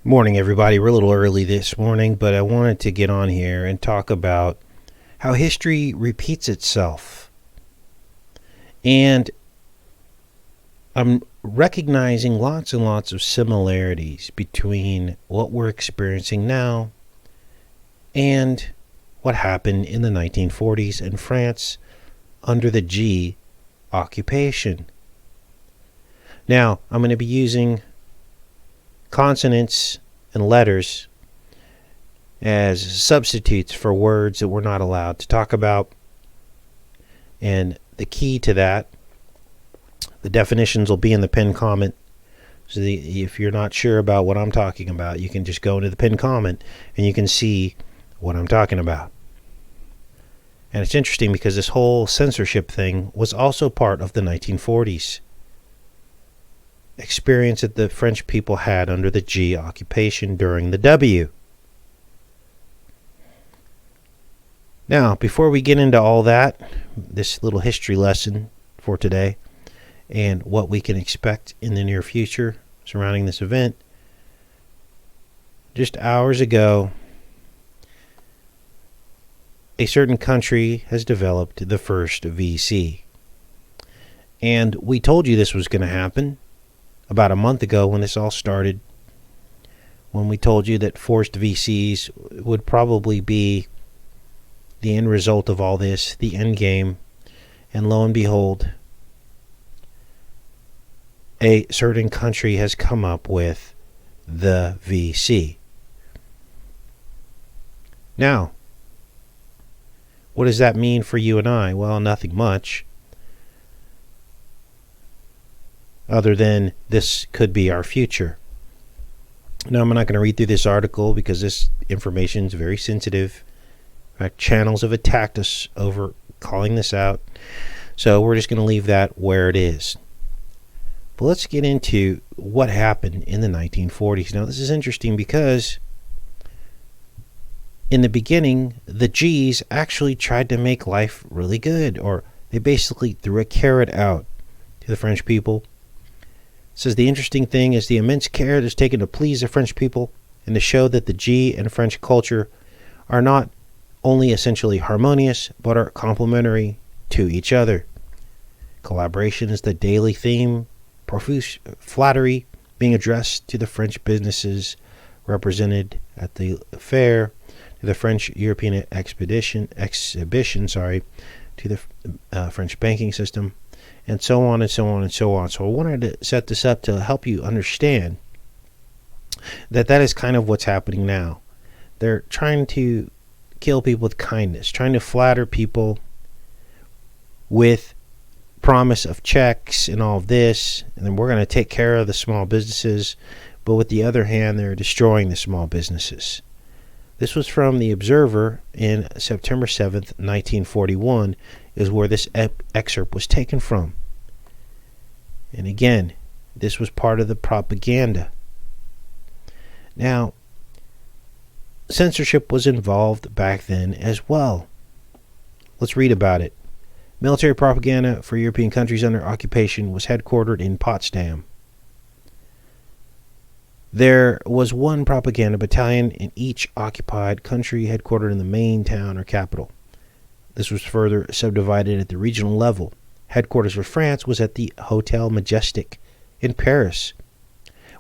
Morning, everybody. We're a little early this morning, but I wanted to get on here and talk about how history repeats itself. And I'm recognizing lots and lots of similarities between what we're experiencing now and what happened in the 1940s in France under the G occupation. Now, I'm going to be using consonants and letters as substitutes for words that we're not allowed to talk about. And the key to that, the definitions will be in the pinned comment. So if you're not sure about what I'm talking about, you can just go into the pinned comment and you can see what I'm talking about. And it's interesting because this whole censorship thing was also part of the 1940s. Experience that the French people had under the G occupation during the W. Now, before we get into all that, this little history lesson for today and what we can expect in the near future surrounding this event, just hours ago, a certain country has developed the first VC. And we told you this was going to happen about a month ago when this all started, when we told you that forced VCs would probably be the end result of all this, the end game. And lo and behold, a certain country has come up with the VC. Now, what does that mean for you and I? Well, nothing much, other than this could be our future. Now, I'm not going to read through this article because this information is very sensitive. In fact, channels have attacked us over calling this out. So we're just going to leave that where it is. But let's get into what happened in the 1940s. Now, this is interesting because in the beginning, the G's actually tried to make life really good, or they basically threw a carrot out to the French people. It says the interesting thing is the immense care that's taken to please the French people and to show that the G and French culture are not only essentially harmonious, but are complementary to each other. Collaboration is the daily theme, profuse flattery being addressed to the French businesses represented at the fair, to the French European exhibition, to the French banking system, and so on and so on and so on. So I wanted to set this up to help you understand that is kind of what's happening now. They're trying to kill people with kindness, trying to flatter people with promise of checks and all of this, and then we're going to take care of the small businesses, but with the other hand, they're destroying the small businesses. This was from the Observer in September 7th, 1941, is where this excerpt was taken from. And again, this was part of the propaganda. Now, censorship was involved back then as well. Let's read about it. Military propaganda for European countries under occupation was headquartered in Potsdam. There was one propaganda battalion in each occupied country headquartered in the main town or capital. This was further subdivided at the regional level. Headquarters for France was at the Hotel Majestic in Paris,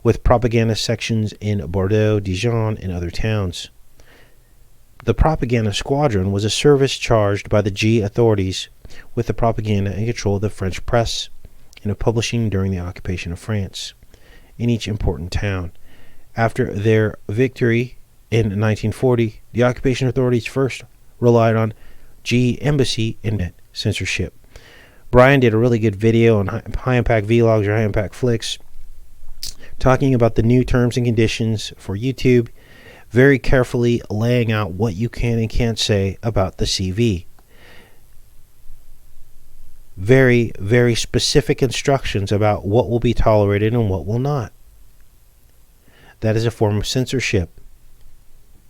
with propaganda sections in Bordeaux, Dijon, and other towns. The propaganda squadron was a service charged by the G authorities with the propaganda and control of the French press and of publishing during the occupation of France in each important town. After their victory in 1940, the occupation authorities first relied on G embassy and censorship. Brian did a really good video on High Impact Vlogs or High Impact Flicks talking about the new terms and conditions for YouTube, very carefully laying out what you can and can't say about the CV. Very, very specific instructions about what will be tolerated and what will not. That is a form of censorship.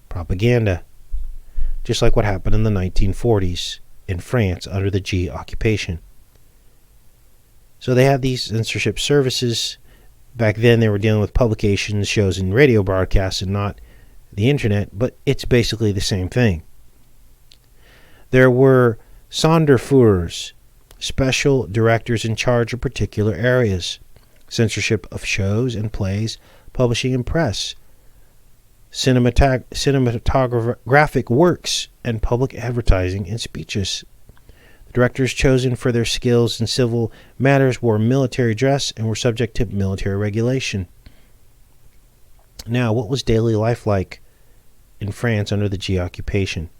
Propaganda. Just like what happened in the 1940s in France under the G occupation. So they have these censorship services Back then they were dealing with publications, shows, and radio broadcasts and not the internet, but it's basically the same thing. There were Sonderführers, special directors in charge of particular areas, censorship of shows and plays, publishing and press, cinematographic works, and public advertising and speeches. The directors chosen for their skills in civil matters wore military dress and were subject to military regulation. Now, what was daily life like in France under the G occupation?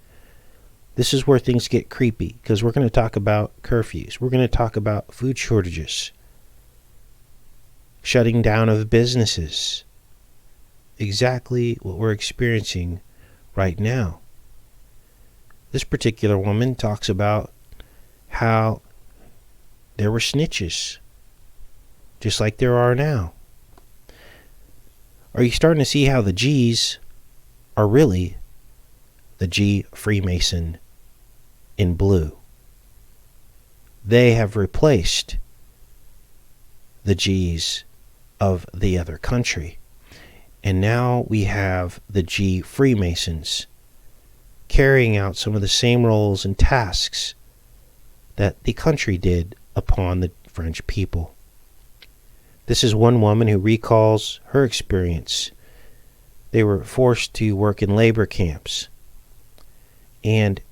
This is where things get creepy, because we're going to talk about curfews. We're going to talk about food shortages, shutting down of businesses. Exactly what we're experiencing right now. This particular woman talks about how there were snitches, just like there are now. Are you starting to see how the G's are really the G Freemason in blue? They have replaced the G's of the other country. And now we have the G Freemasons carrying out some of the same roles and tasks that the country did upon the French people. This is one woman who recalls her experience. They were forced to work in labor camps. And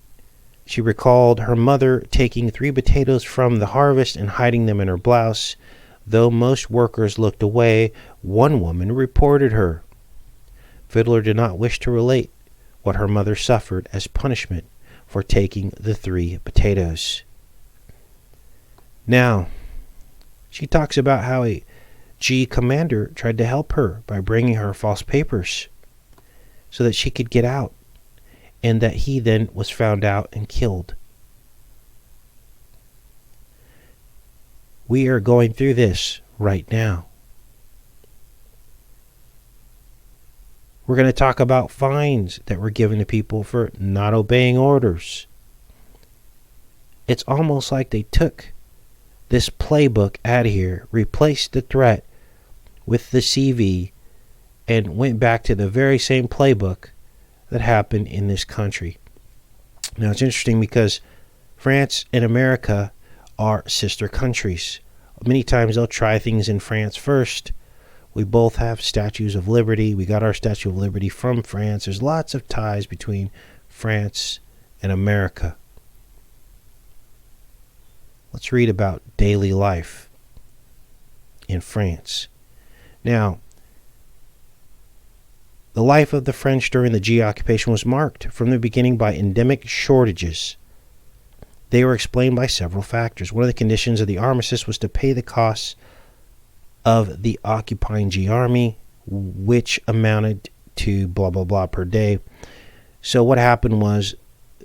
she recalled her mother taking 3 potatoes from the harvest and hiding them in her blouse. Though most workers looked away, one woman reported her. Fiddler did not wish to relate what her mother suffered as punishment for taking the 3 potatoes. Now, she talks about how a G commander tried to help her by bringing her false papers so that she could get out, and that he then was found out and killed. We are going through this right now. We're going to talk about fines that were given to people for not obeying orders. It's almost like they took this playbook out of here, replaced the threat with the CV, and went back to the very same playbook that happened in this country. Now, it's interesting because France and America are sister countries. Many times they'll try things in France first. We both have statues of liberty. We got our Statue of Liberty from France. There's lots of ties between France and America. Let's read about daily life in France. Now, the life of the French during the G occupation was marked from the beginning by endemic shortages. They were explained by several factors. One of the conditions of the armistice was to pay the costs of the occupying G army, which amounted to blah, blah, blah per day. So what happened was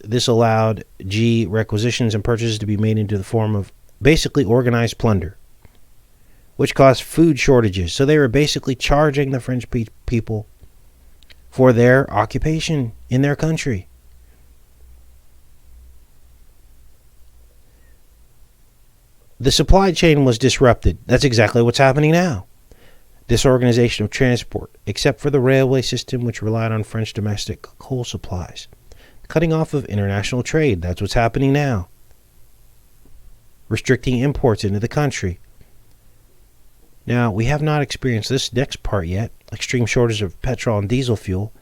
this allowed G requisitions and purchases to be made into the form of basically organized plunder, which caused food shortages. So they were basically charging the French people for their occupation in their country. The supply chain was disrupted. That's exactly what's happening now. Disorganization of transport, except for the railway system, which relied on French domestic coal supplies. Cutting off of international trade. That's what's happening now. Restricting imports into the country. Now, we have not experienced this next part yet, extreme shortage of petrol and diesel fuel,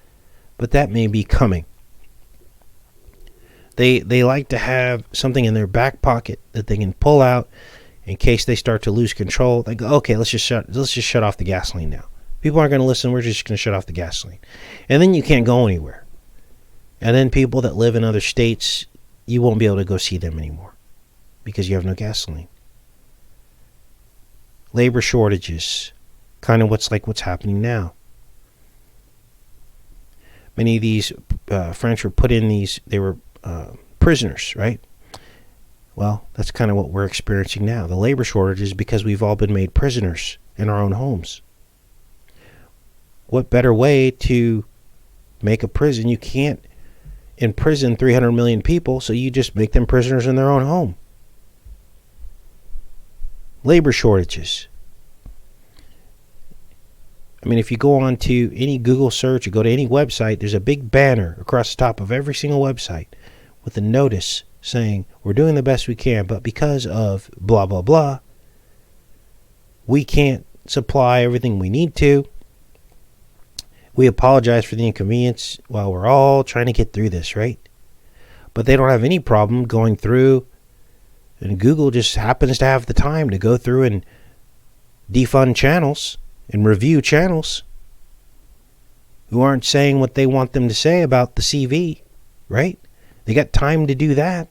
but that may be coming. They like to have something in their back pocket that they can pull out in case they start to lose control. They go, okay, let's just shut off the gasoline now. People aren't going to listen. We're just going to shut off the gasoline, and then you can't go anywhere. And then people that live in other states, you won't be able to go see them anymore because you have no gasoline. Labor shortages, kind of what's happening now. Many of these French were put in these. They were prisoners, right? Well, that's kind of what we're experiencing now. The labor shortage is because we've all been made prisoners in our own homes. What better way to make a prison? You can't imprison 300 million people, so you just make them prisoners in their own home. Labor shortages. I mean, if you go on to any Google search or go to any website, there's a big banner across the top of every single website with a notice saying, we're doing the best we can, but because of blah, blah, blah, we can't supply everything we need to. We apologize for the inconvenience while we're all trying to get through this, right? But they don't have any problem going through, and Google just happens to have the time to go through and defund channels and review channels who aren't saying what they want them to say about the CV, right? They got time to do that,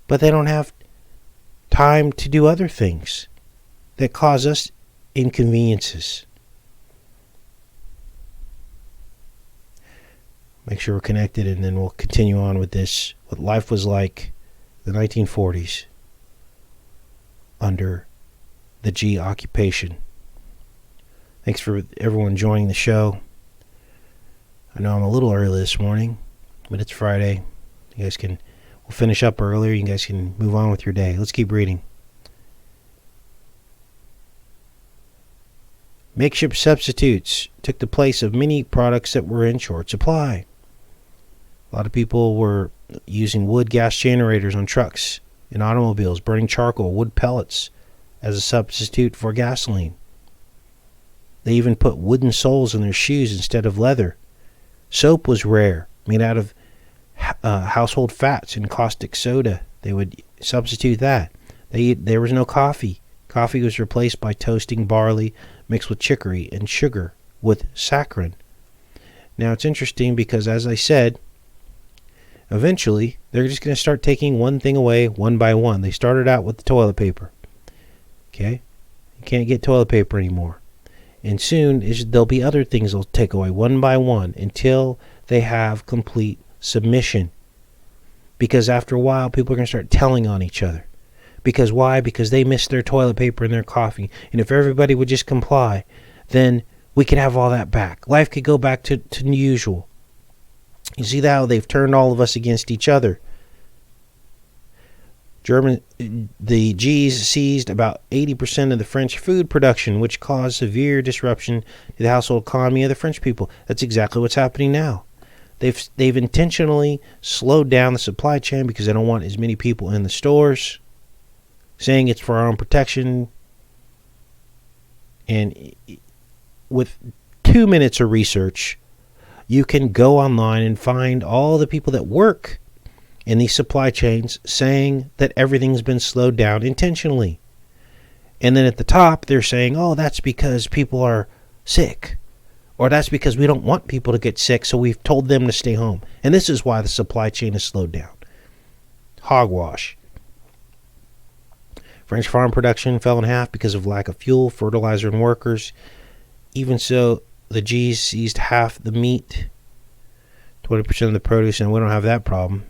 but they don't have time to do other things that cause us inconveniences. Make sure we're connected, and then we'll continue on with this, what life was like in the 1940s under the G occupation. Thanks for everyone joining the show. I know I'm a little early this morning, but it's Friday. We'll finish up earlier. You guys can move on with your day. Let's keep reading. Makeshift substitutes took the place of many products that were in short supply. A lot of people were using wood gas generators on trucks and automobiles, burning charcoal, wood pellets as a substitute for gasoline. They even put wooden soles in their shoes instead of leather. Soap was rare, made out of household fats and caustic soda. They would substitute that. There was no coffee. Coffee was replaced by toasting barley mixed with chicory and sugar with saccharin. Now it's interesting because, as I said, eventually they're just going to start taking one thing away one by one. They started out with the toilet paper. Okay? You can't get toilet paper anymore. And soon there'll be other things they'll take away one by one until they have complete submission. Because after a while, people are going to start telling on each other. Because why? Because they missed their toilet paper and their coffee. And if everybody would just comply, then we could have all that back. Life could go back to usual. You see how they've turned all of us against each other. The G's seized about 80% of the French food production, which caused severe disruption to the household economy of the French people. That's exactly what's happening now. They've intentionally slowed down the supply chain because they don't want as many people in the stores, saying it's for our own protection. And with 2 minutes of research, you can go online and find all the people that work in these supply chains saying that everything's been slowed down intentionally. And then at the top, they're saying, oh, that's because people are sick. Or that's because we don't want people to get sick, so we've told them to stay home. And this is why the supply chain is slowed down. Hogwash. French farm production fell in half because of lack of fuel, fertilizer, and workers. Even so, the G's seized half the meat, 20% of the produce, and we don't have that problem.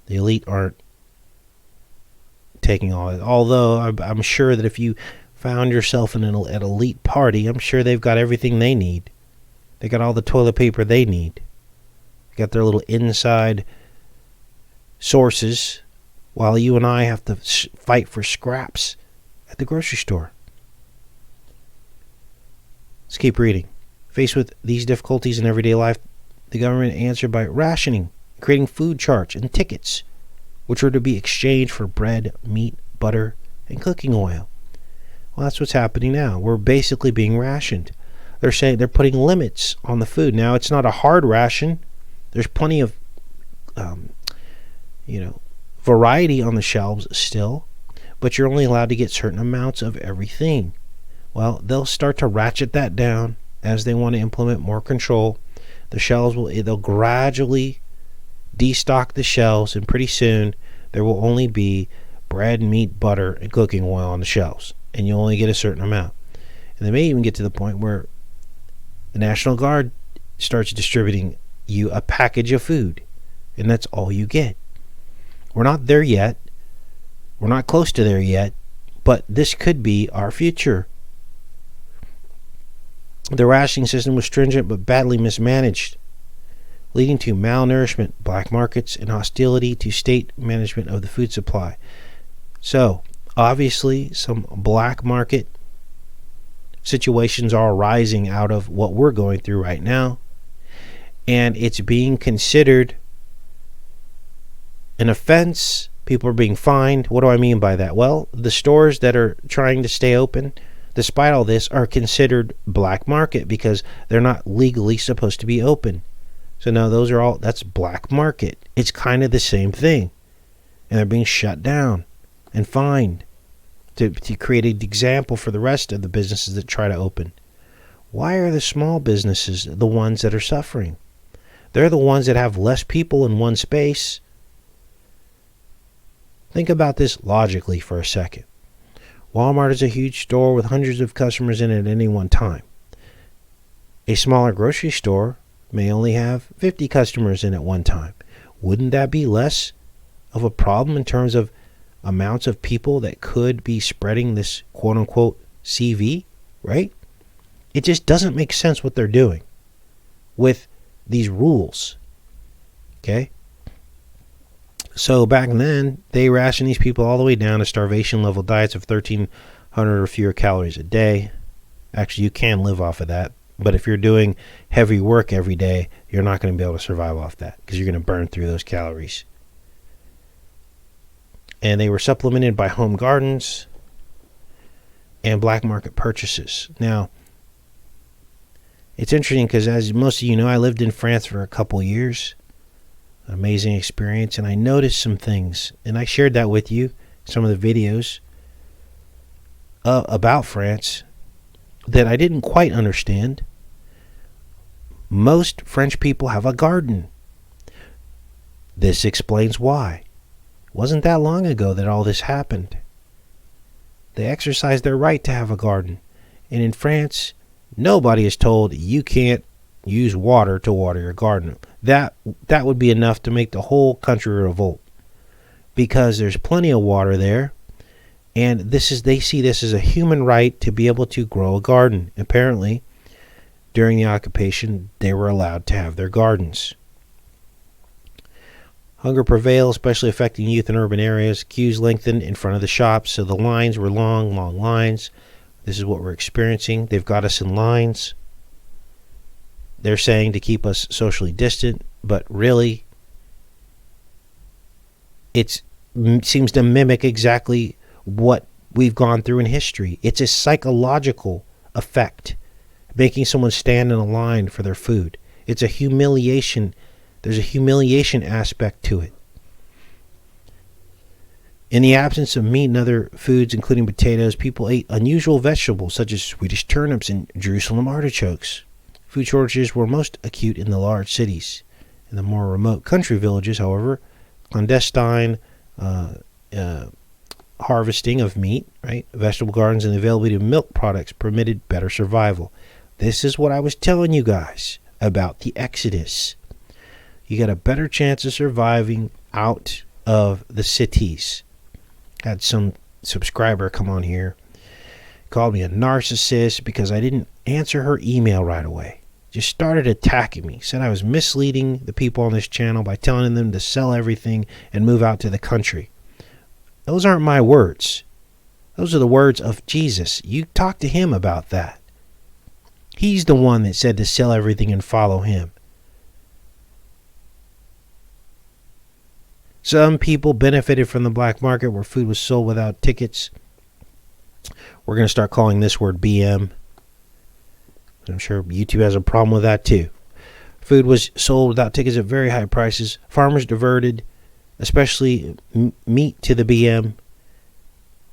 The elite aren't taking all it. Although I'm sure that if you found yourself in an elite party, I'm sure they've got everything they need. They got all the toilet paper they need. They got their little inside sources, while you and I have to fight for scraps at the grocery store. Let's keep reading. Faced with these difficulties in everyday life, the government answered by rationing, creating food charts and tickets, which were to be exchanged for bread, meat, butter, and cooking oil. Well, that's what's happening now. We're basically being rationed. They're saying they're putting limits on the food. Now, it's not a hard ration. There's plenty of, variety on the shelves still, but you're only allowed to get certain amounts of everything. Well, they'll start to ratchet that down as they want to implement more control. The shelves they'll gradually destock the shelves, and pretty soon there will only be bread, meat, butter, and cooking oil on the shelves, and you only get a certain amount. And they may even get to the point where the National Guard starts distributing you a package of food, and that's all you get. We're not there yet. We're not close to there yet, but this could be our future. The rationing system was stringent but badly mismanaged, leading to malnourishment, black markets, and hostility to state management of the food supply. So, obviously, some black market situations are arising out of what we're going through right now. And it's being considered an offense. People are being fined. What do I mean by that? Well, the stores that are trying to stay open, despite all this, are considered black market because they're not legally supposed to be open. So now that's black market. It's kind of the same thing. And they're being shut down and fined to create an example for the rest of the businesses that try to open. Why are the small businesses the ones that are suffering? They're the ones that have less people in one space. Think about this logically for a second. Walmart is a huge store with hundreds of customers in it at any one time. A smaller grocery store may only have 50 customers in at one time. Wouldn't that be less of a problem in terms of amounts of people that could be spreading this quote-unquote CV, right? It just doesn't make sense what they're doing with these rules, okay? So back then, they rationed these people all the way down to starvation level diets of 1,300 or fewer calories a day. Actually, you can live off of that. But if you're doing heavy work every day, you're not going to be able to survive off that because you're going to burn through those calories. And they were supplemented by home gardens and black market purchases. Now, it's interesting because as most of you know, I lived in France for a couple years. Amazing experience, and I noticed some things, and I shared that with you, some of the videos about France that I didn't quite understand. Most French people have a garden. This explains why. It wasn't that long ago that all this happened. They exercised their right to have a garden, and in France, nobody is told you can't use water to water your garden. That would be enough to make the whole country revolt, because there's plenty of water there, and they see this as a human right to be able to grow a garden. Apparently, during the occupation, they were allowed to have their gardens. Hunger prevailed, especially affecting youth in urban areas. Queues lengthened in front of the shops, so the lines were long lines. This is what we're experiencing. They've got us in lines. They're saying to keep us socially distant, but really, it seems to mimic exactly what we've gone through in history. It's a psychological effect, making someone stand in a line for their food. It's a humiliation. There's a humiliation aspect to it. In the absence of meat and other foods, including potatoes, people ate unusual vegetables such as Swedish turnips and Jerusalem artichokes. Food shortages were most acute in the large cities. In the more remote country villages, however, clandestine harvesting of meat, right, vegetable gardens, and the availability of milk products permitted better survival. This is what I was telling you guys about the Exodus. You got a better chance of surviving out of the cities. Had some subscriber come on here, called me a narcissist because I didn't answer her email right away. Just started attacking me. Said I was misleading the people on this channel by telling them to sell everything and move out to the country. Those aren't my words. Those are the words of Jesus. You talk to him about that. He's the one that said to sell everything and follow him. Some people benefited from the black market where food was sold without tickets. We're going to start calling this word BM. I'm sure YouTube has a problem with that too. Food was sold without tickets at very high prices. Farmers diverted, especially meat, to the BM,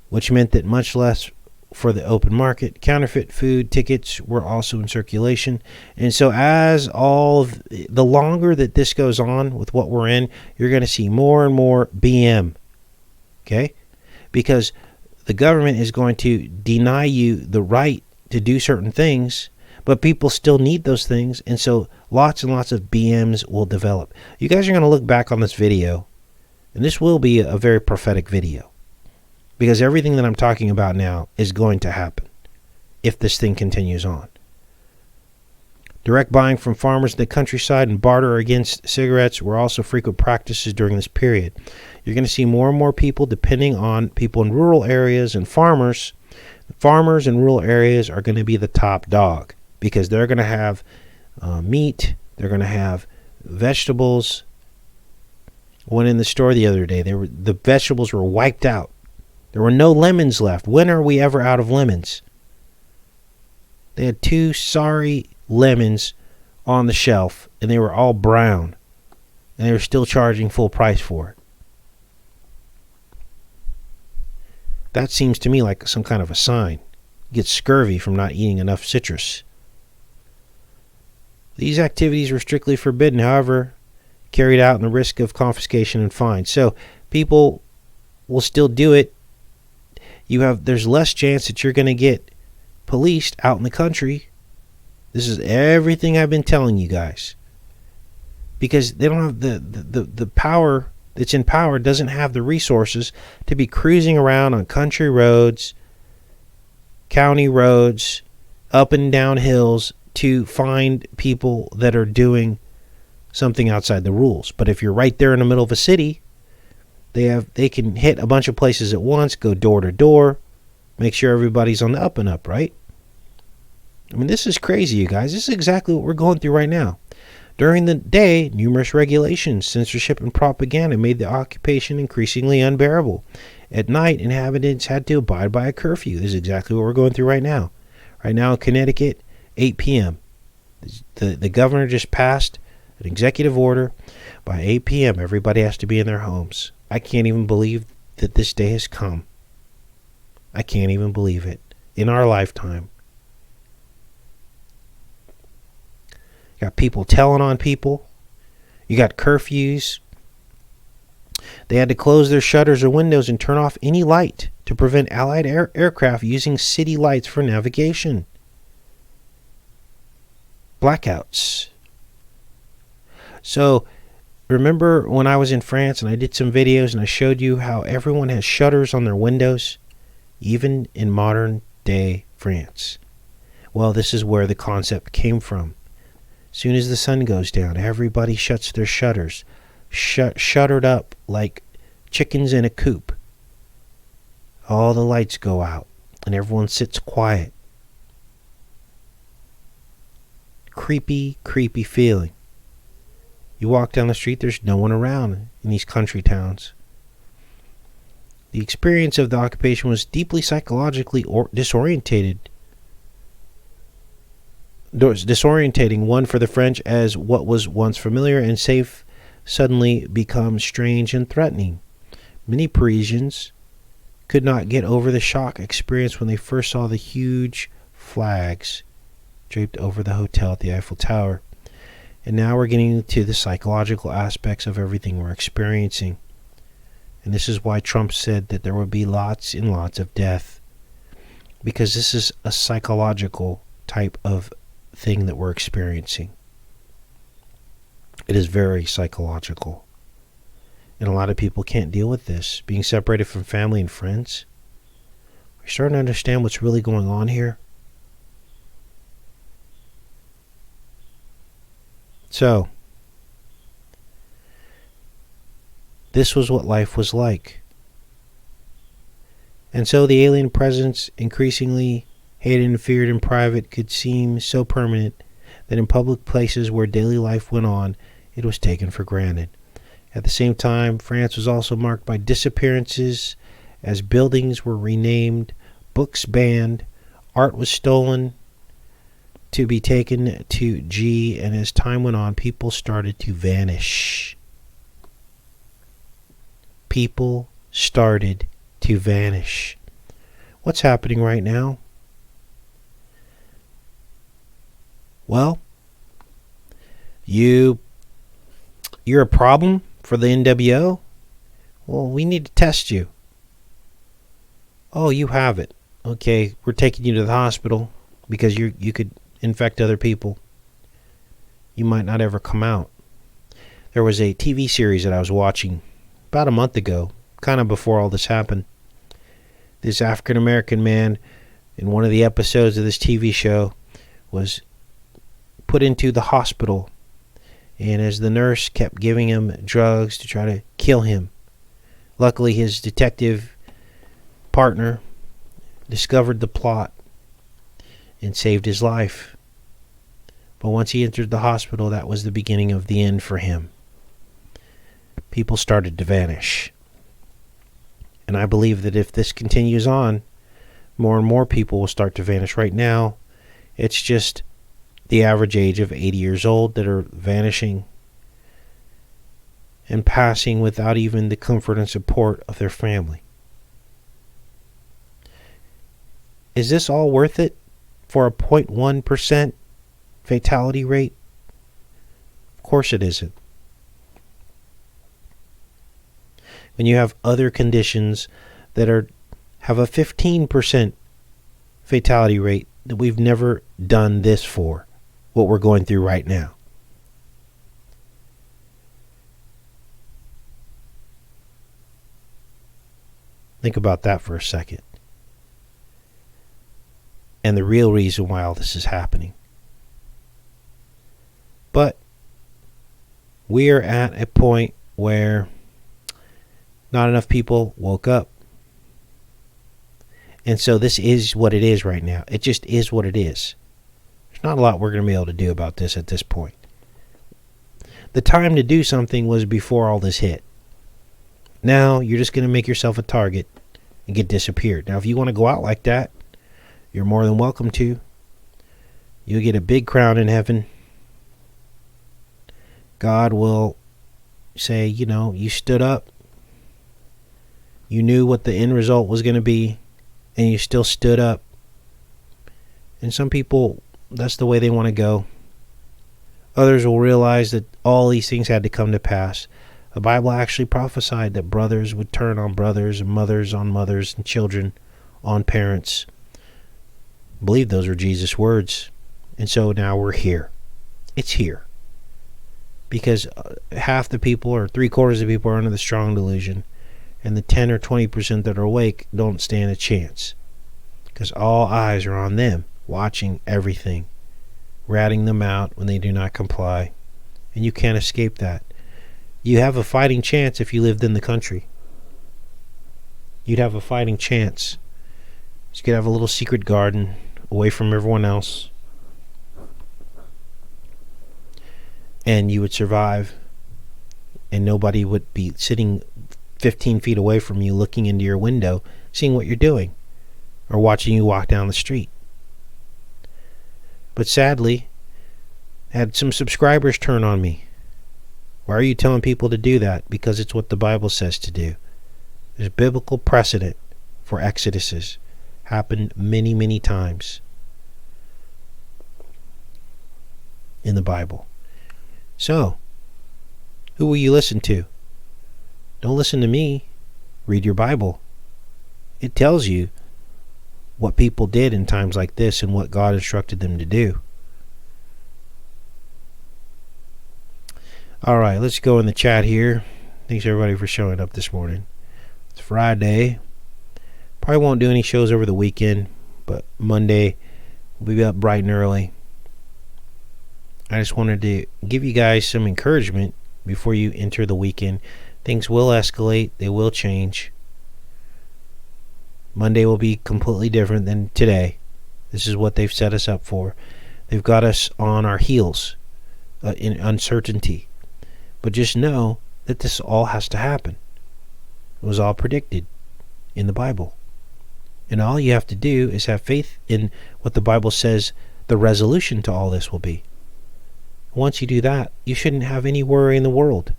which meant that much less for the open market. Counterfeit food tickets were also in circulation. And so the longer that this goes on with what we're in, you're going to see more and more BM. Okay? Because the government is going to deny you the right to do certain things, but people still need those things, and so lots and lots of BMs will develop. You guys are going to look back on this video, and this will be a very prophetic video, because everything that I'm talking about now is going to happen if this thing continues on. Direct buying from farmers in the countryside and barter against cigarettes were also frequent practices during this period. You're going to see more and more people depending on people in rural areas and farmers Farmers in rural areas are going to be the top dog because they're going to have meat, they're going to have vegetables. I went in the store the other day. The vegetables were wiped out. There were no lemons left. When are we ever out of lemons? They had 2 sorry lemons on the shelf, and they were all brown, and they were still charging full price for it. That seems to me like some kind of a sign. You get scurvy from not eating enough citrus. These activities were strictly forbidden, however, carried out in the risk of confiscation and fine. So people will still do it. There's less chance that you're going to get policed out in the country. This is everything I've been telling you guys. Because they don't have the power that's in power doesn't have the resources to be cruising around on country roads, county roads, up and down hills to find people that are doing something outside the rules. But if you're right there in the middle of a city, they can hit a bunch of places at once, go door to door, make sure everybody's on the up and up, right? I mean, this is crazy, you guys. This is exactly what we're going through right now. During the day, numerous regulations, censorship, and propaganda made the occupation increasingly unbearable. At night, inhabitants had to abide by a curfew. This is exactly what we're going through right now. Right now in Connecticut, 8 p.m. The governor just passed an executive order. By 8 p.m., everybody has to be in their homes. I can't even believe that this day has come. I can't even believe it. In our lifetime. You got people telling on people. You got curfews. They had to close their shutters or windows and turn off any light to prevent Allied aircraft using city lights for navigation. Blackouts. So, remember when I was in France and I did some videos and I showed you how everyone has shutters on their windows, even in modern day France? Well, this is where the concept came from. As soon as the sun goes down, everybody shuts their shutters, shuttered up like chickens in a coop. All the lights go out, and everyone sits quiet. Creepy, creepy feeling. You walk down the street, there's no one around in these country towns. The experience of the occupation was deeply psychologically disorientating, one for the French, as what was once familiar and safe suddenly becomes strange and threatening. Many Parisians could not get over the shock experience when they first saw the huge flags draped over the hotel at the Eiffel Tower. And now we're getting to the psychological aspects of everything we're experiencing. And this is why Trump said that there would be lots and lots of death. Because this is a psychological type of thing that we're experiencing. It is very psychological. And a lot of people can't deal with this, being separated from family and friends. We're starting to understand what's really going on here. So, this was what life was like. And so the alien presence, increasingly hated and feared in private, could seem so permanent that in public places where daily life went on, it was taken for granted. At the same time, France was also marked by disappearances as buildings were renamed, books banned, art was stolen to be taken to G, and as time went on, people started to vanish. People started to vanish. What's happening right now? Well, you're a problem for the NWO? Well, we need to test you. Oh, you have it. Okay, we're taking you to the hospital because you could infect other people. You might not ever come out. There was a TV series that I was watching about a month ago, kind of before all this happened. This African American man in one of the episodes of this TV show was put into the hospital, and as the nurse kept giving him drugs to try to kill him, luckily his detective partner discovered the plot and saved his life. But once he entered the hospital, that was the beginning of the end for him. People started to vanish. And I believe that if this continues on, more and more people will start to vanish. Right now, it's just the average age of 80 years old that are vanishing and passing without even the comfort and support of their family. Is this all worth it for a 0.1% fatality rate? Of course it isn't. When you have other conditions that have a 15% fatality rate that we've never done this for, what we're going through right now. Think about that for a second. And the real reason why all this is happening. But we are at a point where not enough people woke up. And so this is what it is right now. It just is what it is. There's not a lot we're going to be able to do about this at this point. The time to do something was before all this hit. Now you're just going to make yourself a target and get disappeared. Now if you want to go out like that, you're more than welcome to. You'll get a big crown in heaven. God will say, you stood up. You knew what the end result was going to be, and you still stood up. And some people, that's the way they want to go. Others will realize that all these things had to come to pass. The Bible actually prophesied that brothers would turn on brothers and mothers on mothers and children on parents. I believe those were Jesus' words. And so now we're here. It's here. Because half the people or 3/4 of the people are under the strong delusion. And the 10 or 20% that are awake don't stand a chance. Because all eyes are on them, watching everything, ratting them out when they do not comply. And you can't escape that. You have a fighting chance if you lived in the country. You'd have a fighting chance. You could have a little secret garden away from everyone else. And you would survive. And nobody would be sitting 15 feet away from you looking into your window, seeing what you're doing, or watching you walk down the street. But sadly, I had some subscribers turn on me. Why are you telling people to do that? Because it's what the Bible says to do. There's biblical precedent for exoduses. Happened many, many times in the Bible. So, who will you listen to? Don't listen to me. Read your Bible. It tells you what people did in times like this and what God instructed them to do. All right, let's go in the chat here. Thanks everybody for showing up this morning. It's Friday. Probably won't do any shows over the weekend, but Monday we'll be up bright and early. I just wanted to give you guys some encouragement before you enter the weekend. Things will escalate. They will change. Monday will be completely different than today. This is what they've set us up for. They've got us on our heels in uncertainty. But just know that this all has to happen. It was all predicted in the Bible. And all you have to do is have faith in what the Bible says the resolution to all this will be. Once you do that, you shouldn't have any worry in the world.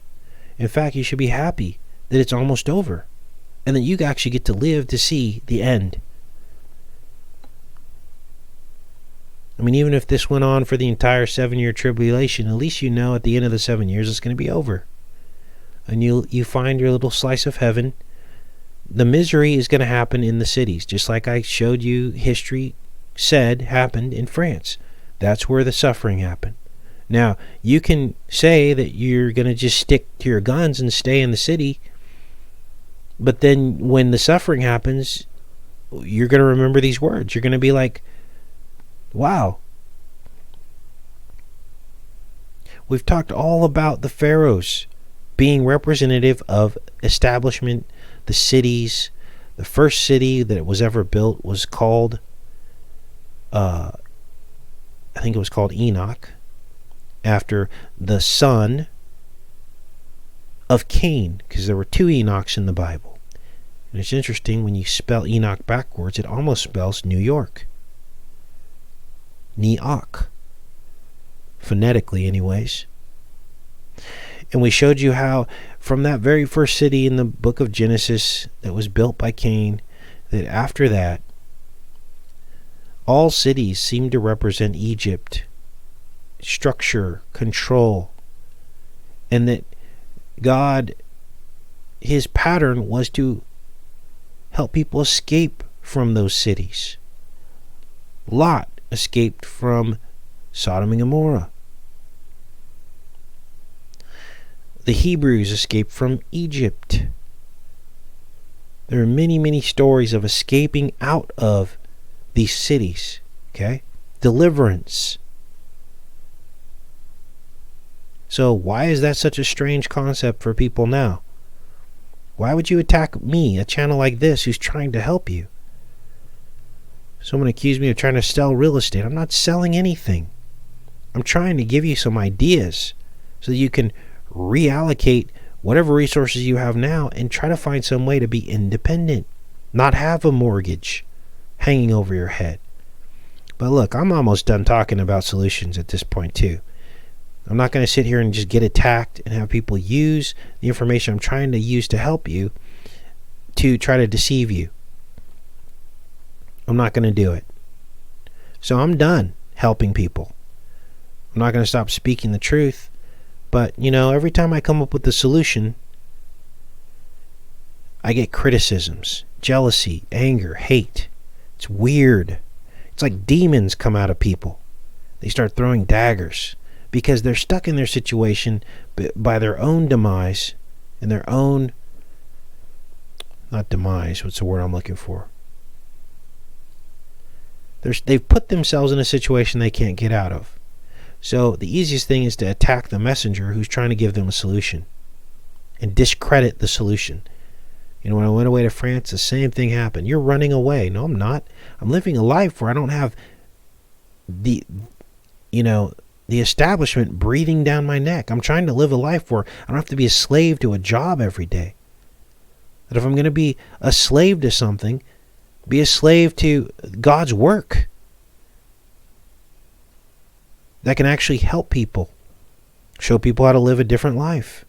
In fact, you should be happy that it's almost over and that you actually get to live to see the end. I mean, even if this went on for the entire 7-year tribulation, at least you know at the end of the 7 years it's going to be over. And you find your little slice of heaven. The misery is going to happen in the cities, just like I showed you history said happened in France. That's where the suffering happened. Now, you can say that you're going to just stick to your guns and stay in the city, but then when the suffering happens, you're going to remember these words. You're going to be like, wow. We've talked all about the pharaohs being representative of establishment, the cities, The first city that was ever built was called, I think it was called Enoch, after the son of Cain, because there were two Enochs in the Bible. And it's interesting, when you spell Enoch backwards, it almost spells New York. Neok. Phonetically, anyways. And we showed you how from that very first city in the book of Genesis that was built by Cain, that after that, all cities seem to represent Egypt, structure, control, and that God, his pattern was to help people escape from those cities. Lot escaped from Sodom and Gomorrah. The Hebrews escaped from Egypt. There are many, many stories of escaping out of these cities. Okay? Deliverance. So why is that such a strange concept for people now? Why would you attack me, a channel like this, who's trying to help you? Someone accused me of trying to sell real estate. I'm not selling anything. I'm trying to give you some ideas so that you can reallocate whatever resources you have now and try to find some way to be independent, not have a mortgage hanging over your head. But look, I'm almost done talking about solutions at this point too. I'm not going to sit here and just get attacked and have people use the information I'm trying to use to help you to try to deceive you. I'm not going to do it. So I'm done helping people. I'm not going to stop speaking the truth. But, every time I come up with a solution, I get criticisms, jealousy, anger, hate. It's weird. It's like demons come out of people. They start throwing daggers because they're stuck in their situation by their own demise and their own, not demise, what's the word I'm looking for? They've put themselves in a situation they can't get out of. So the easiest thing is to attack the messenger who's trying to give them a solution and discredit the solution. When I went away to France, the same thing happened. You're running away. No, I'm not. I'm living a life where I don't have the establishment breathing down my neck. I'm trying to live a life where I don't have to be a slave to a job every day. That if I'm going to be a slave to something, be a slave to God's work that can actually help people, show people how to live a different life.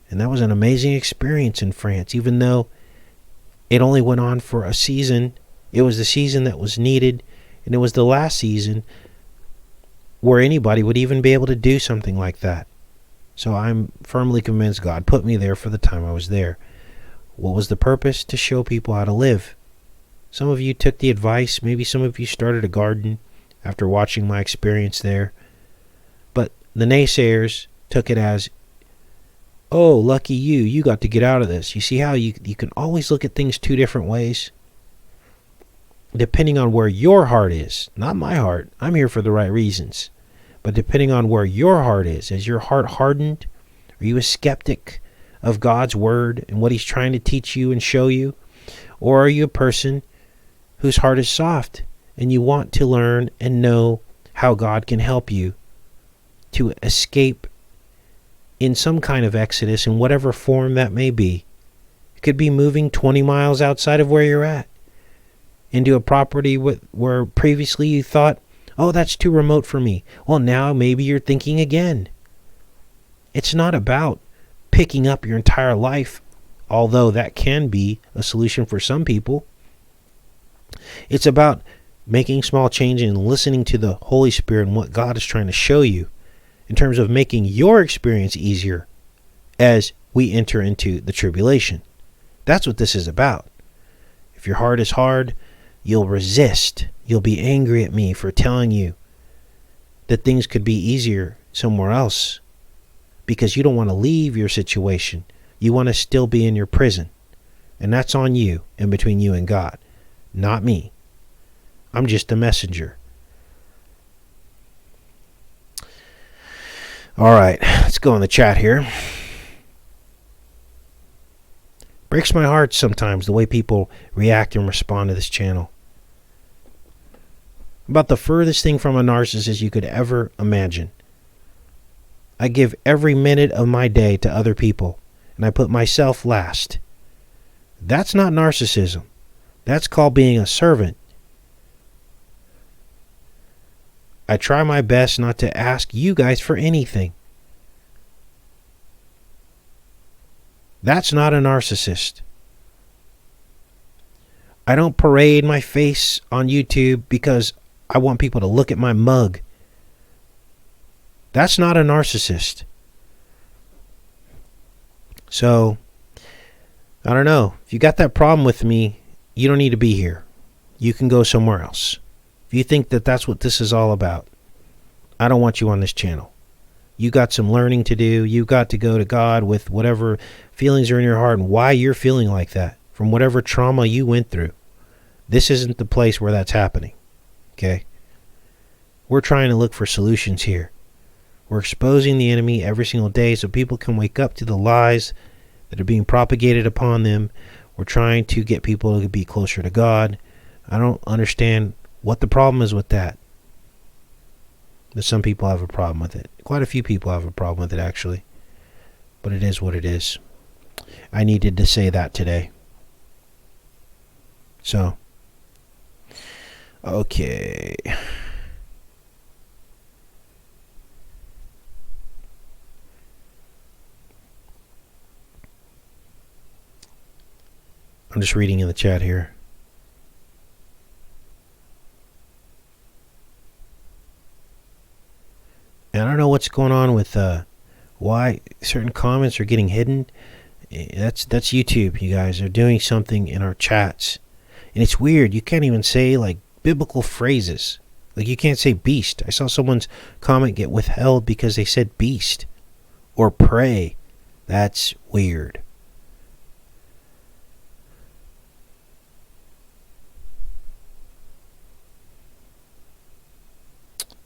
And that was an amazing experience in France, even though it only went on for a season. It was the season that was needed, and it was the last season where anybody would even be able to do something like that. So I'm firmly convinced God put me there for the time I was there. What was the purpose? To show people how to live. Some of you took the advice. Maybe some of you started a garden after watching my experience there. But the naysayers took it as, oh, lucky you got to get out of this. You see how you can always look at things two different ways? Depending on where your heart is, not my heart. I'm here for the right reasons. But depending on where your heart is your heart hardened? Are you a skeptic of God's word and what he's trying to teach you and show you? Or are you a person whose heart is soft and you want to learn and know how God can help you to escape in some kind of exodus in whatever form that may be? It could be moving 20 miles outside of where you're at into a property where previously you thought, oh, that's too remote for me. Well, now maybe you're thinking again. It's not about picking up your entire life, although that can be a solution for some people. It's about making small changes and listening to the Holy Spirit and what God is trying to show you in terms of making your experience easier as we enter into the tribulation. That's what this is about. If your heart is hard, you'll resist. You'll be angry at me for telling you that things could be easier somewhere else because you don't want to leave your situation. You want to still be in your prison. And that's on you and between you and God, not me. I'm just a messenger. All right, let's go in the chat here. Breaks my heart sometimes the way people react and respond to this channel. About the furthest thing from a narcissist you could ever imagine. I give every minute of my day to other people, and I put myself last. That's not narcissism. That's called being a servant. I try my best not to ask you guys for anything. That's not a narcissist. I don't parade my face on YouTube because I want people to look at my mug. That's not a narcissist. So, I don't know. If you got that problem with me, you don't need to be here. You can go somewhere else. If you think that that's what this is all about, I don't want you on this channel. You got some learning to do. You got to go to God with whatever feelings are in your heart and why you're feeling like that from whatever trauma you went through. This isn't the place where that's happening. Okay? We're trying to look for solutions here. We're exposing the enemy every single day so people can wake up to the lies that are being propagated upon them. We're trying to get people to be closer to God. I don't understand what the problem is with that. But some people have a problem with it. Quite a few people have a problem with it, actually. But it is what it is. I needed to say that today. So, okay. I'm just reading in the chat here. And I don't know what's going on with why certain comments are getting hidden. That's YouTube, you guys. They're doing something in our chats. And it's weird. You can't even say like biblical phrases. Like you can't say beast. I saw someone's comment get withheld because they said beast or prey. That's weird.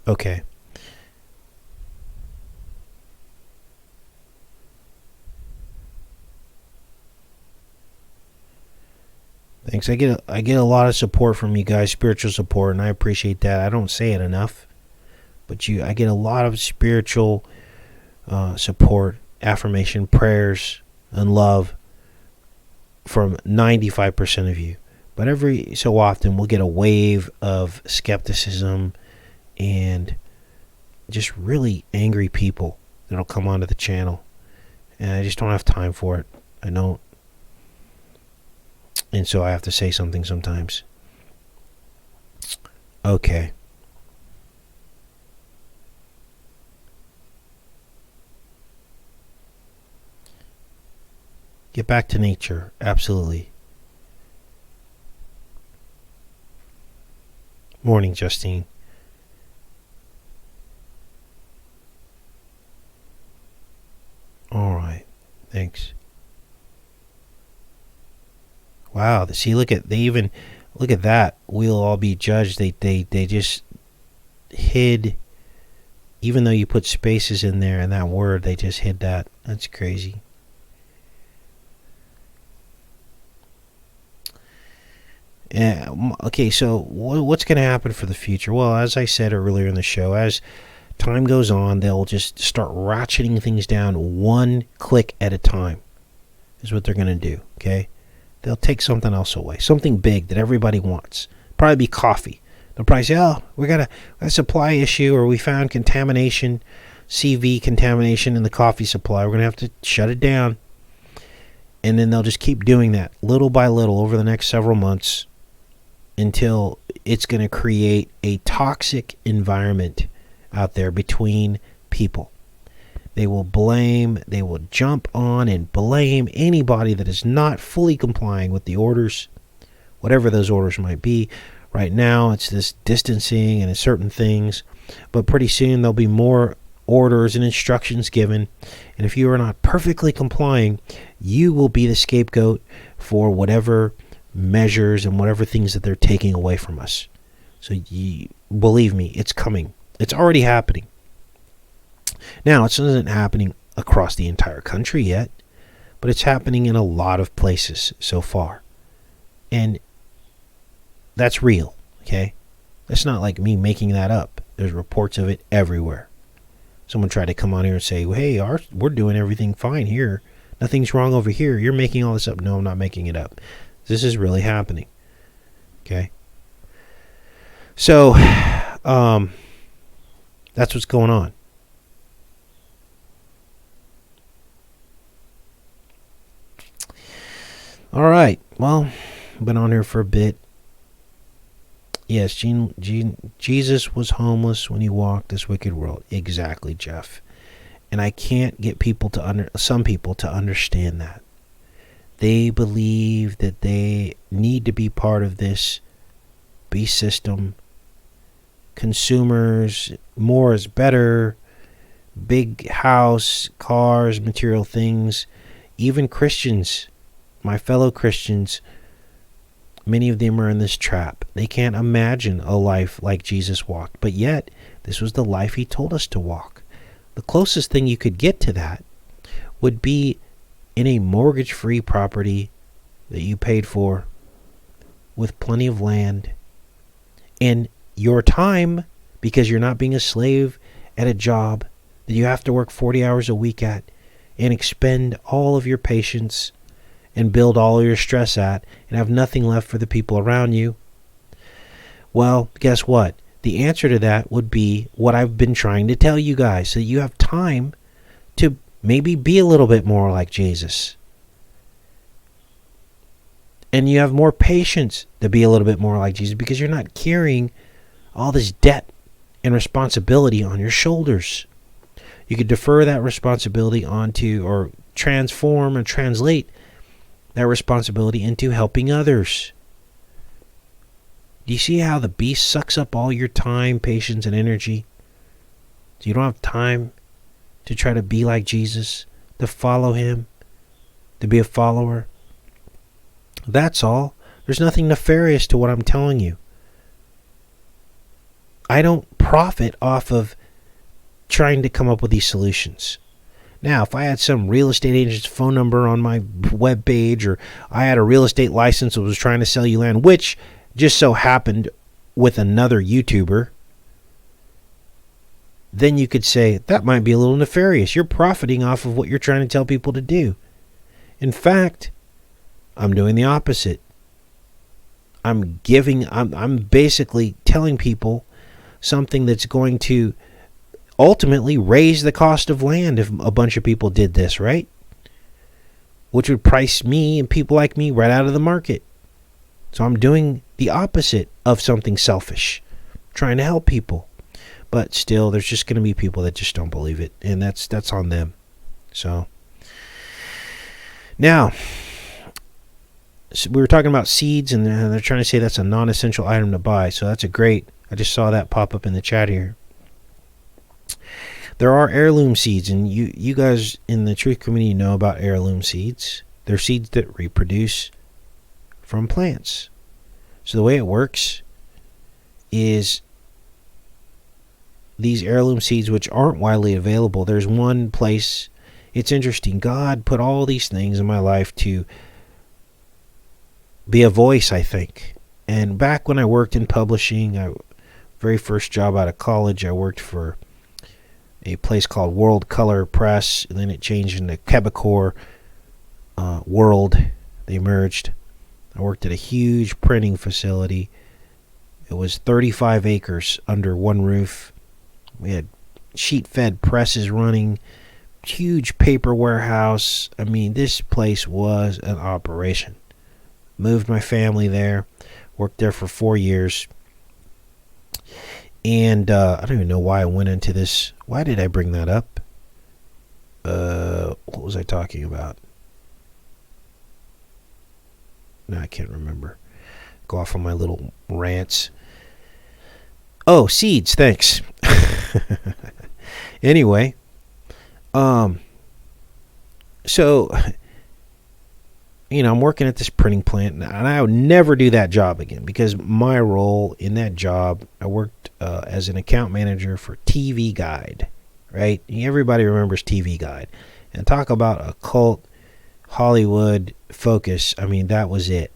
Okay. Thanks. I get a lot of support from you guys, spiritual support, and I appreciate that. I don't say it enough, but I get a lot of spiritual support, affirmation, prayers, and love from 95% of you. But every so often we'll get a wave of skepticism and just really angry people that'll come onto the channel, and I just don't have time for it. I don't. And so I have to say something sometimes. Okay. Get back to nature. Absolutely. Morning, Justine. All right. Thanks. Wow, see, look at that. We'll all be judged. They just hid, even though you put spaces in there and that word, they just hid that. That's crazy. Yeah. Okay, so what's going to happen for the future? Well, as I said earlier in the show, as time goes on, they'll just start ratcheting things down one click at a time is what they're going to do, okay? They'll take something else away, something big that everybody wants. Probably be coffee. They'll probably say, oh, we got a supply issue, or we found contamination, CV contamination in the coffee supply. We're going to have to shut it down. And then they'll just keep doing that little by little over the next several months until it's going to create a toxic environment out there between people. They will jump on and blame anybody that is not fully complying with the orders, whatever those orders might be. Right now, it's this distancing and certain things, but pretty soon there'll be more orders and instructions given. And if you are not perfectly complying, you will be the scapegoat for whatever measures and whatever things that they're taking away from us. So believe me, it's coming. It's already happening. Now, it isn't happening across the entire country yet, but it's happening in a lot of places so far. And that's real, okay? That's not like me making that up. There's reports of it everywhere. Someone tried to come on here and say, well, hey, we're doing everything fine here. Nothing's wrong over here. You're making all this up. No, I'm not making it up. This is really happening. Okay? So, that's what's going on. All right. Well, been on here for a bit. Yes, Jesus was homeless when he walked this wicked world. Exactly, Jeff. And I can't get some people to understand that. They believe that they need to be part of this beast system. Consumers, more is better. Big house, cars, material things. Even Christians, my fellow Christians, many of them are in this trap. They can't imagine a life like Jesus walked. But yet, this was the life he told us to walk. The closest thing you could get to that would be in a mortgage-free property that you paid for with plenty of land and your time, because you're not being a slave at a job that you have to work 40 hours a week at and expend all of your patience and build all of your stress at and have nothing left for the people around you. Well, guess what? The answer to that would be what I've been trying to tell you guys, so that you have time to maybe be a little bit more like Jesus. And you have more patience to be a little bit more like Jesus, because you're not carrying all this debt and responsibility on your shoulders. You could defer that responsibility onto, or transform and translate that responsibility into helping others. Do you see how the beast sucks up all your time, patience, and energy? So you don't have time to try to be like Jesus, to follow him, to be a follower. That's all. There's nothing nefarious to what I'm telling you. I don't profit off of trying to come up with these solutions. Now, if I had some real estate agent's phone number on my webpage, or I had a real estate license that was trying to sell you land, which just so happened with another YouTuber, then you could say that might be a little nefarious. You're profiting off of what you're trying to tell people to do. In fact, I'm doing the opposite. I'm basically telling people something that's going to ultimately raise the cost of land if a bunch of people did this, right? Which would price me and people like me right out of the market. So I'm doing the opposite of something selfish, trying to help people. But still, there's just going to be people that just don't believe it, and that's on them. So now, we were talking about seeds, and they're trying to say that's a non-essential item to buy. So that's I just saw that pop up in the chat here. There are heirloom seeds, and you guys in the truth community know about heirloom seeds. They're seeds that reproduce from plants. So the way it works is these heirloom seeds, which aren't widely available, there's one place. It's interesting. God put all these things in my life to be a voice, I think. And back when I worked in publishing, very first job out of college, I worked for a place called World Color Press, and then it changed into Quebecor World. They merged. I worked at a huge printing facility. It was 35 acres under one roof. We had sheet-fed presses running, huge paper warehouse. I mean, this place was an operation. Moved my family there, worked there for 4 years. And I don't even know why I went into this. Why did I bring that up? What was I talking about? No, I can't remember. Go off on my little rants. Oh, seeds, thanks. Anyway, so, I'm working at this printing plant, and I would never do that job again, because my role in that job, I worked as an account manager for TV Guide, right? Everybody remembers TV Guide. And talk about a cult Hollywood Focus, I mean, that was it.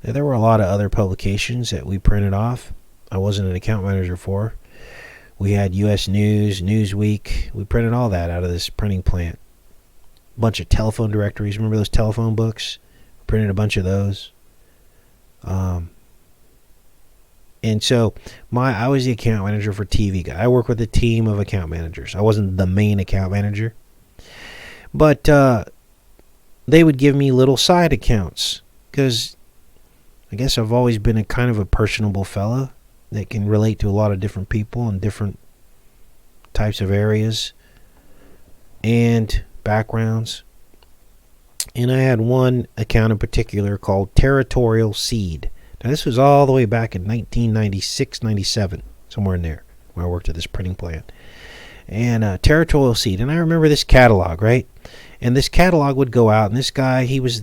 There were a lot of other publications that we printed off. I wasn't an account manager for. We had U.S. News, Newsweek. We printed all that out of this printing plant. A bunch of telephone directories. Remember those telephone books? Printed a bunch of those. And so I was the account manager for TV Guide. I work with a team of account managers. I wasn't the main account manager. But they would give me little side accounts because I guess I've always been a kind of a personable fella that can relate to a lot of different people in different types of areas and backgrounds. And I had one account in particular called Territorial Seed. Now, this was all the way back in 1996, 97, somewhere in there, when I worked at this printing plant. And Territorial Seed. And I remember this catalog, right? And this catalog would go out, and this guy, he was,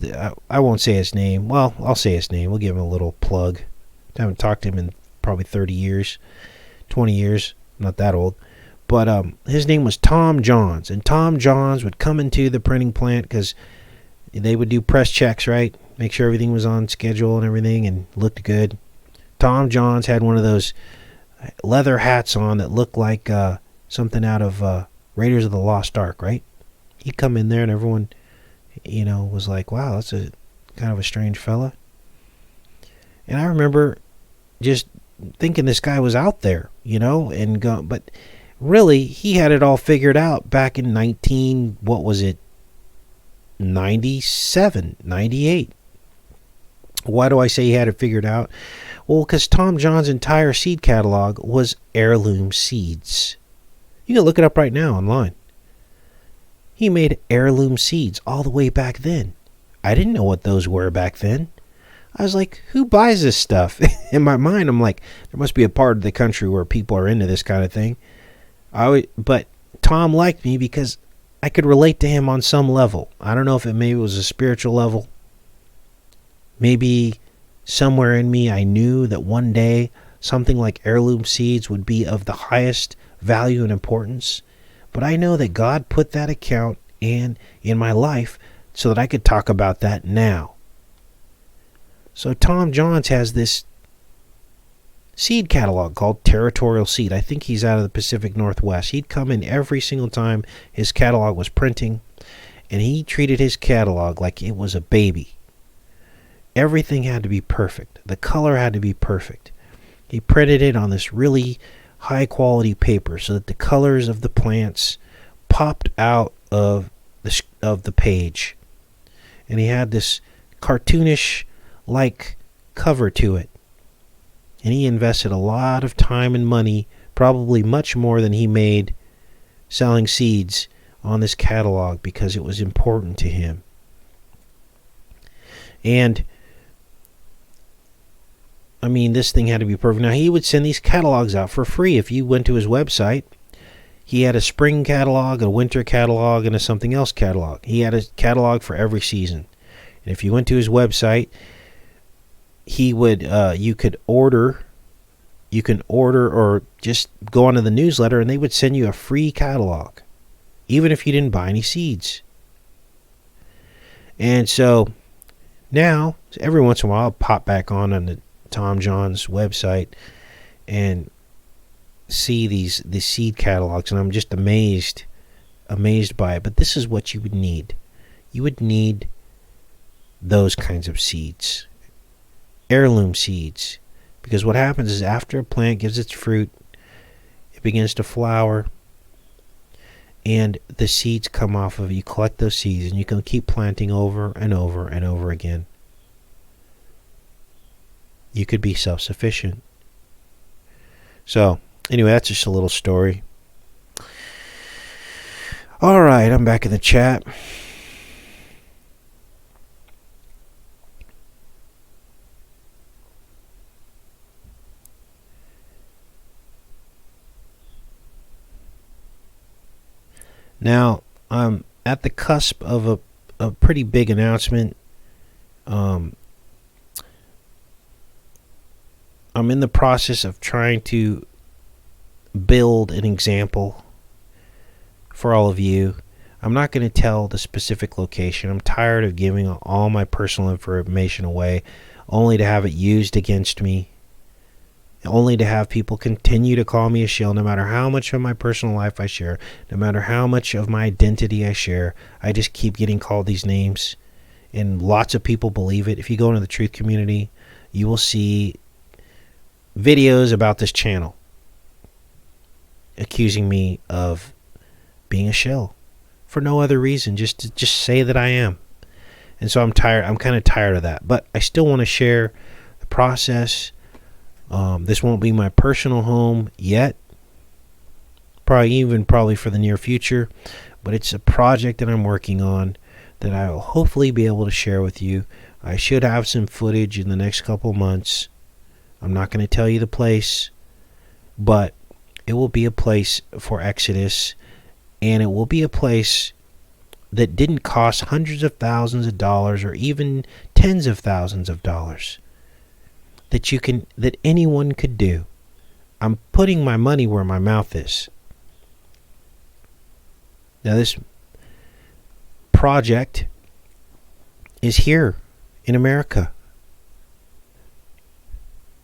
I won't say his name. Well, I'll say his name. We'll give him a little plug. I haven't talked to him in probably 30 years, 20 years. I'm not that old. But his name was Tom Johns. And Tom Johns would come into the printing plant because they would do press checks, right? Make sure everything was on schedule and everything and looked good. Tom Johns had one of those leather hats on that looked like something out of Raiders of the Lost Ark, right? He'd come in there and everyone, was like, wow, that's a kind of a strange fella. And I remember just thinking this guy was out there, but really he had it all figured out back in 97, 98. Why do I say he had it figured out? Well, because Tom John's entire seed catalog was heirloom seeds. You can look it up right now online. He made heirloom seeds all the way back then. I didn't know what those were back then. I was like, who buys this stuff? In my mind, I'm like, there must be a part of the country where people are into this kind of thing. But Tom liked me because I could relate to him on some level. I don't know if maybe it was a spiritual level. Maybe somewhere in me I knew that one day something like heirloom seeds would be of the highest value and importance. But I know that God put that account in my life so that I could talk about that now. So Tom Johns has this seed catalog called Territorial Seed. I think he's out of the Pacific Northwest. He'd come in every single time his catalog was printing, and he treated his catalog like it was a baby. Everything had to be perfect. The color had to be perfect. He printed it on this really high quality paper so that the colors of the plants popped out of the page. And he had this cartoonish like cover to it. And he invested a lot of time and money, probably much more than he made selling seeds on this catalog because it was important to him. And I mean, this thing had to be perfect. Now, he would send these catalogs out for free. If you went to his website, he had a spring catalog, a winter catalog, and a something else catalog. He had a catalog for every season. And if you went to his website, he would, you can order or just go onto the newsletter and they would send you a free catalog, even if you didn't buy any seeds. And so now, every once in a while, I'll pop back on the Tom Johns website and see the seed catalogs, and I'm just amazed by it. But this is what you would need. You would need those kinds of seeds, heirloom seeds, because what happens is after a plant gives its fruit, it begins to flower, and the seeds come off of it. You collect those seeds, and you can keep planting over and over and over again. You could be self-sufficient. So, anyway, that's just a little story. All right, I'm back in the chat. Now, I'm at the cusp of a pretty big announcement. I'm in the process of trying to build an example for all of you. I'm not going to tell the specific location. I'm tired of giving all my personal information away only to have it used against me, only to have people continue to call me a shill no matter how much of my personal life I share, no matter how much of my identity I share. I just keep getting called these names, and lots of people believe it. If you go into the truth community, you will see videos about this channel accusing me of being a shill for no other reason, just to say that I am. And so I'm tired. I'm kind of tired of that, but I still want to share the process. This won't be my personal home yet, probably for the near future, but it's a project that I'm working on that I will hopefully be able to share with you. I should have some footage in the next couple months. I'm not going to tell you the place, but it will be a place for Exodus, and it will be a place that didn't cost hundreds of thousands of dollars or even tens of thousands of dollars, that anyone could do. I'm putting my money where my mouth is. Now, this project is here in America.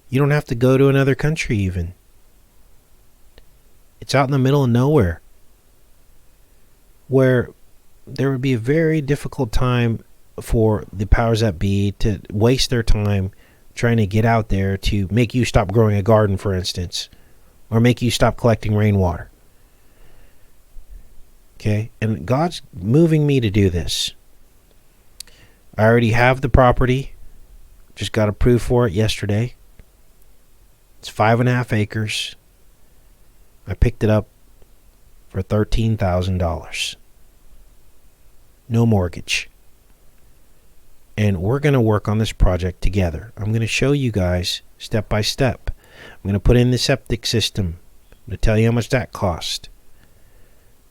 You don't have to go to another country even. It's out in the middle of nowhere, where there would be a very difficult time for the powers that be to waste their time trying to get out there to make you stop growing a garden, for instance, or make you stop collecting rainwater. Okay? And God's moving me to do this. I already have the property. Just got approved for it yesterday. It's 5.5 acres. I picked it up for $13,000. No mortgage. And we're going to work on this project together. I'm going to show you guys step by step. I'm going to put in the septic system. I'm going to tell you how much that cost.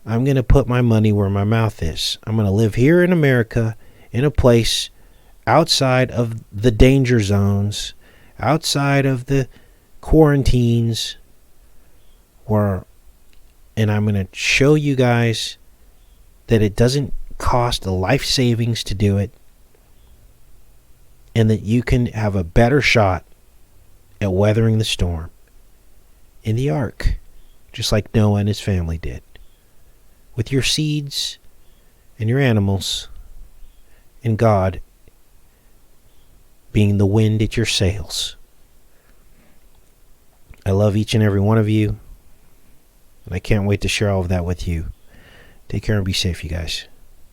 I'm going to put my money where my mouth is. I'm going to live here in America in a place outside of the danger zones, outside of the quarantines, and I'm going to show you guys that it doesn't cost the life savings to do it, and that you can have a better shot at weathering the storm in the ark, just like Noah and his family did, with your seeds and your animals, and God being the wind at your sails. I love each and every one of you, and I can't wait to share all of that with you. Take care and be safe, you guys.